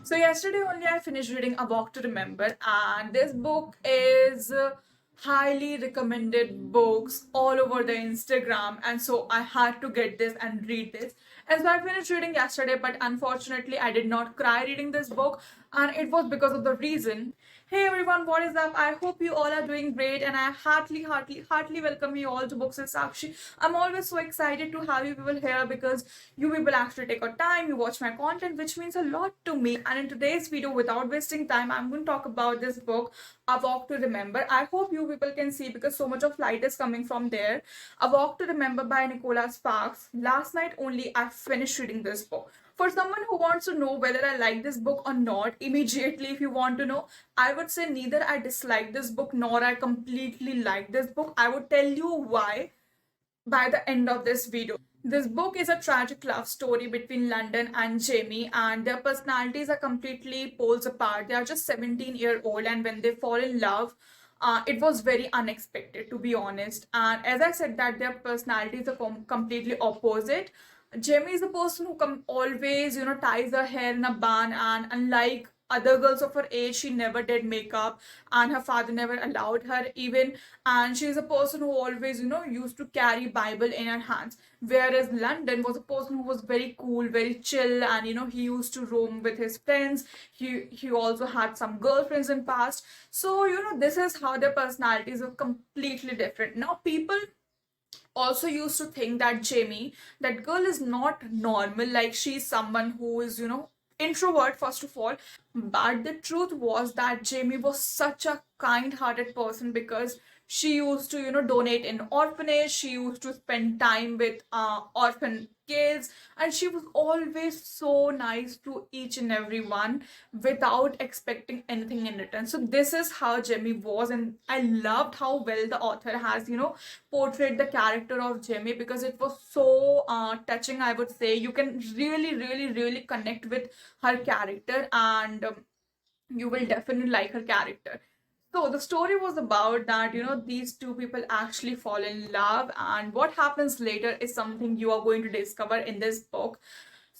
So yesterday only I finished reading A Walk to Remember, and this book is highly recommended books all over the Instagram, and so I had to get this and read this. And so I finished reading yesterday, but unfortunately I did not cry reading this book, and it was because of the reason. Hey everyone, what is up? I hope you all are doing great, and I heartily welcome you all to Books with Sakshi. I'm always so excited to have you people here because you people actually take your time, you watch my content, which means a lot to me. And in today's video, without wasting time, I'm going to talk about this book, A Walk to Remember. I hope you people can see because so much of light is coming from there. A Walk to Remember by Nicola Sparks. Last night only I finished reading this book. For someone who wants to know whether I like this book or not, immediately, if you want to know, I would say neither I dislike this book nor I completely like this book. I would tell you why by the end of this video. This book is a tragic love story between London and Jamie, and their personalities are completely poles apart. They are just 17-year-old, and when they fall in love, it was very unexpected, to be honest. And as I said, that their personalities are completely opposite. Jamie is a person who always, ties her hair in a bun, and unlike other girls of her age, she never did makeup, and her father never allowed her even. And she is a person who always, used to carry Bible in her hands. Whereas London was a person who was very cool, very chill, and he used to roam with his friends. He also had some girlfriends in past. So this is how their personalities are completely different. Now people also used to think that Jamie, that girl is not normal, like she's someone who is, introvert first of all. But the truth was that Jamie was such a kind-hearted person because she used to, donate in orphanage. She used to spend time with orphan kids, and she was always so nice to each and every one without expecting anything in return. So this is how Jamie was, and I loved how well the author has, portrayed the character of Jamie because it was so touching. I would say you can really connect with her character, and you will definitely like her character. So the story was about that, these two people actually fall in love, and what happens later is something you are going to discover in this book.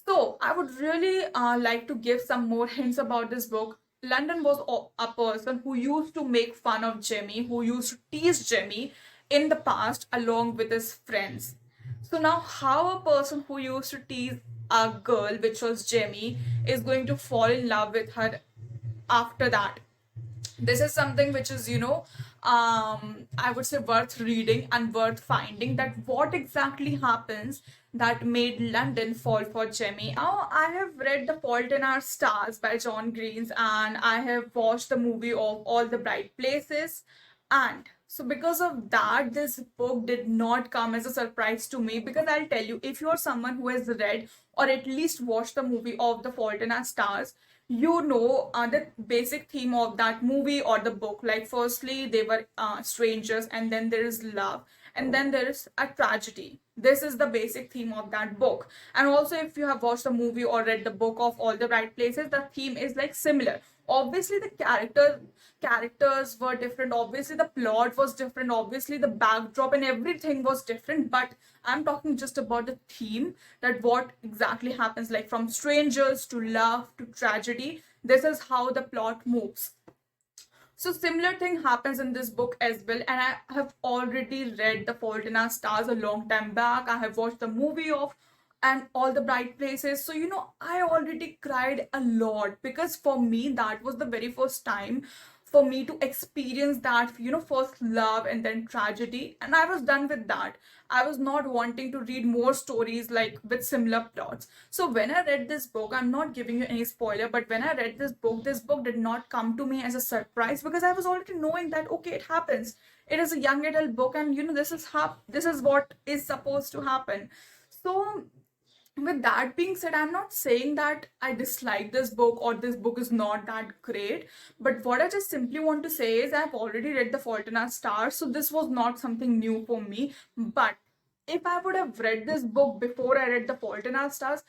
So I would really like to give some more hints about this book. London was a person who used to make fun of Jimmy, who used to tease Jimmy in the past along with his friends. So now, how a person who used to tease a girl, which was Jimmy, is going to fall in love with her after that? This is something which is, I would say worth reading and worth finding, that what exactly happens that made London fall for Jamie. Now I have read The Fault in Our Stars by John Greens, and I have watched the movie of All the Bright Places. And so because of that, this book did not come as a surprise to me, because I'll tell you, if you're someone who has read or at least watched the movie of The Fault in Our Stars, you know the basic theme of that movie or the book. Like firstly they were strangers, and then there is love, and then there is a tragedy. This is the basic theme of that book. And also, if you have watched the movie or read the book of All the Right Places, the theme is like similar. Obviously the characters were different, obviously the plot was different, obviously the backdrop and everything was different, but I'm talking just about the theme, that what exactly happens, like from strangers to love to tragedy. This is how the plot moves. So similar thing happens in this book as well, and I have already read The Fault in Our Stars a long time back. I have watched the movie of and All the Bright Places. So I already cried a lot, because for me that was the very first time for me to experience that, first love and then tragedy, and I was done with that. I was not wanting to read more stories like with similar plots. So when I read this book, I'm not giving you any spoiler, but when I read this book did not come to me as a surprise, because I was already knowing that okay, it happens. It is a young adult book, and this is what is supposed to happen. So with that being said, I'm not saying that I dislike this book or this book is not that great. But what I just simply want to say is I've already read The Fault in Our Stars, so this was not something new for me. But if I would have read this book before I read The Fault in Our Stars,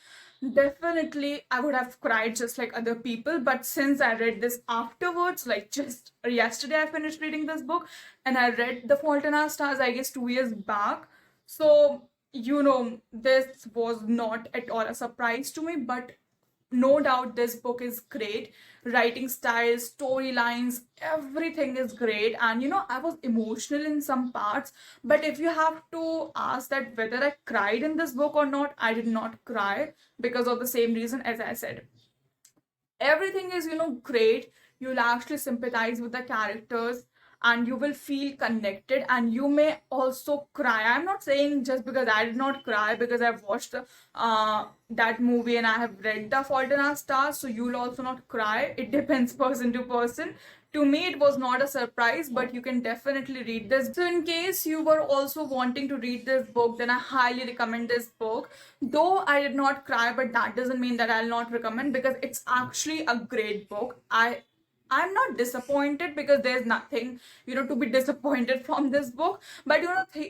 definitely I would have cried just like other people. But since I read this afterwards, like just yesterday, I finished reading this book, and I read The Fault in Our Stars, I guess 2 years back. So this was not at all a surprise to me. But no doubt this book is great. Writing style, storylines, everything is great. And I was emotional in some parts, but if you have to ask that whether I cried in this book or not, I did not cry, because of the same reason as I said. Everything is great. You'll actually sympathize with the characters, and you will feel connected, and you may also cry. I'm not saying just because I did not cry because I've watched that movie and I have read The Fault in Our Stars, so you'll also not cry. It depends person to person. To me it was not a surprise, but you can definitely read this. So in case you were also wanting to read this book, then I highly recommend this book. Though I did not cry, but that doesn't mean that I'll not recommend, because it's actually a great book. I'm not disappointed, because there's nothing to be disappointed from this book. But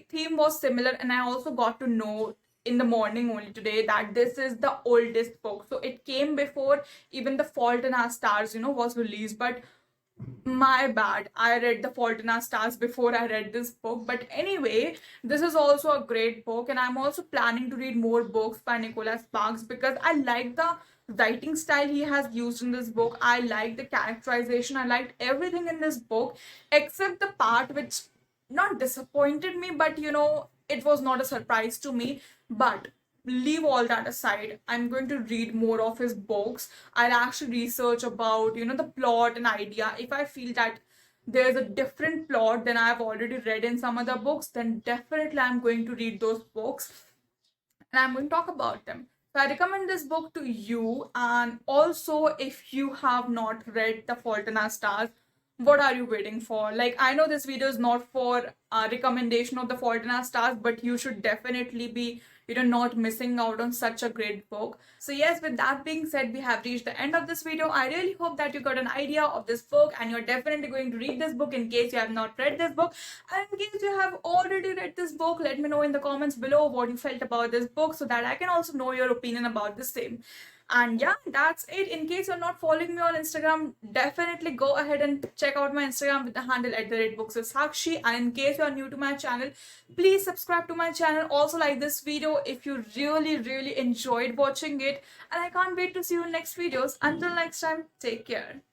theme was similar, and I also got to know in the morning only today that this is the oldest book. So it came before even The Fault in Our Stars was released. But my bad, I read The Fault in Our Stars before I read this book. But anyway, this is also a great book, and I'm also planning to read more books by Nicholas Sparks, because I like the writing style he has used in this book. I like the characterization. I liked everything in this book except the part which not disappointed me, but it was not a surprise to me. But leave all that aside, I'm going to read more of his books. I'll actually research about the plot and idea. If I feel that there's a different plot than I've already read in some other books, then definitely I'm going to read those books, and I'm going to talk about them. So I recommend this book to you. And also, if you have not read The Fault in Our Stars, what are you waiting for? Like, I know this video is not for a recommendation of The Fault in Our Stars, but you should definitely be not missing out on such a great book. So yes, with that being said, we have reached the end of this video. I really hope that you got an idea of this book, and you're definitely going to read this book in case you have not read this book. And in case you have already read this book, let me know in the comments below what you felt about this book, so that I can also know your opinion about the same. And yeah, that's it. In case you're not following me on Instagram, definitely go ahead and check out my Instagram with the handle @bookswithsakshi. And in case you're new to my channel, please subscribe to my channel. Also like this video if you really enjoyed watching it. And I can't wait to see you in next videos. Until next time, take care.